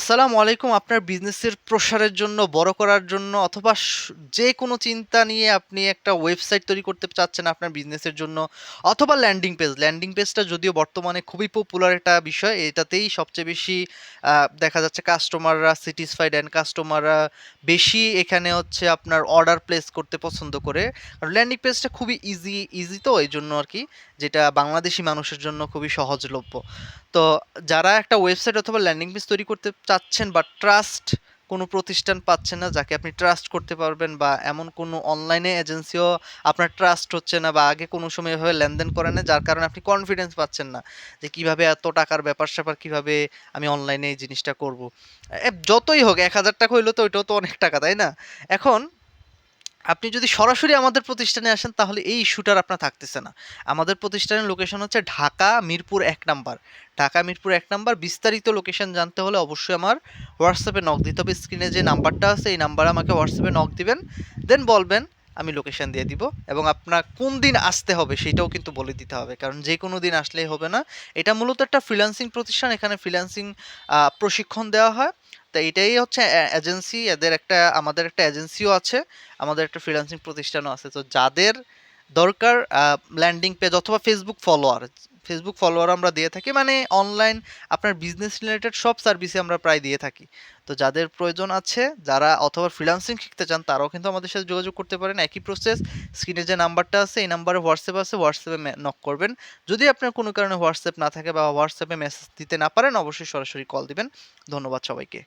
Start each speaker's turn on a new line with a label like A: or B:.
A: আসসালামু আলাইকুম। আপনার বিজনেসের প্রসারের জন্য, বড় করার জন্য অথবা যেকোনো চিন্তা নিয়ে আপনি একটা ওয়েবসাইট তৈরি করতে চাচ্ছেন আপনার বিজনেসের জন্য অথবা ল্যান্ডিং পেজ। ল্যান্ডিং পেজটা যদিও বর্তমানে খুবই পপুলার একটা বিষয়। এটাতেই সবচেয়ে বেশি দেখা যাচ্ছে কাস্টমাররা স্যাটিসফাইড অ্যান্ড কাস্টমাররা বেশি এখানে হচ্ছে আপনার অর্ডার প্লেস করতে পছন্দ করে। আর ল্যান্ডিং পেজটা খুবই ইজি তো এইজন্য আরকি, যেটা বাংলাদেশী মানুষের জন্য খুবই সহজলভ্য। তো যারা একটা ওয়েবসাইট অথবা ল্যান্ডিং পেজ তৈরি করতে চাচ্ছেন বা ট্রাস্ট কোনো প্রতিষ্ঠান পাচ্ছেন না যাকে আপনি ট্রাস্ট করতে পারবেন, বা এমন কোনো অনলাইনে এজেন্সিও আপনার ট্রাস্ট হচ্ছে না, বা আগে কোনো সময় এভাবে লেনদেন করেন না, যার কারণে আপনি কনফিডেন্স পাচ্ছেন না যে কিভাবে এত টাকার ব্যাপার-স্যাপার কিভাবে আমি অনলাইনে এই জিনিসটা করব। যতই হোক ৳১,০০০ হইলেও তো ওইটাও তো অনেক টাকা, তাই না? এখন আপনি যদি সরাসরি আমাদের প্রতিষ্ঠানে আসেন তাহলে এই ইস্যুটা আর আপনার থাকতেছে না। আমাদের প্রতিষ্ঠানের লোকেশন হচ্ছে ঢাকা মিরপুর ১ নাম্বার। ঢাকা মিরপুর ১ নাম্বার। বিস্তারিত লোকেশন জানতে হলে অবশ্যই আমার WhatsApp এ নক দিতে হবে। স্ক্রিনে যে নাম্বারটা আছে এই নাম্বারে আমাকে WhatsApp এ নক দিবেন। দেন বলবেন, আমি লোকেশন দিয়ে দিব এবং আপনার কোন দিন আসতে হবে সেটাও কিন্তু বলে দিতে হবে। কারণ যেকোনো দিন আসলেই হবে না। এটা মূলত একটা ফ্রিল্যান্সিং প্রতিষ্ঠান। এখানে ফ্রিল্যান্সিং প্রশিক্ষণ দেওয়া হয়। তো এটাই হচ্ছে এজেন্সি। আমাদের একটা এজেন্সিও আছে। আমাদের একটা ফ্রিল্যান্সিং প্রতিষ্ঠানও আছে। তো যাদের দরকার ল্যান্ডিং পেজ অথবা ফেসবুক ফলোয়ার আমরা দিয়ে থাকি। মানে অনলাইন আপনার বিজনেস রিলেটেড সব সার্ভিসই আমরা প্রায় দিয়ে থাকি। তো যাদের প্রয়োজন আছে, যারা অথবা ফ্রিল্যান্সিং শিখতে চান তারাও কিন্তু আমাদের সাথে যোগাযোগ করতে পারেন। একই প্রসেস, স্ক্রিনে যে নাম্বারটা আছে এই নাম্বারে হোয়াটসঅ্যাপ আছে, হোয়াটসঅ্যাপে নক করবেন। যদি আপনার কোনো কারণে হোয়াটসঅ্যাপ না থাকে বা হোয়াটসঅ্যাপে মেসেজ দিতে না পারেন অবশ্যই সরাসরি কল দিবেন। ধন্যবাদ সবাইকে।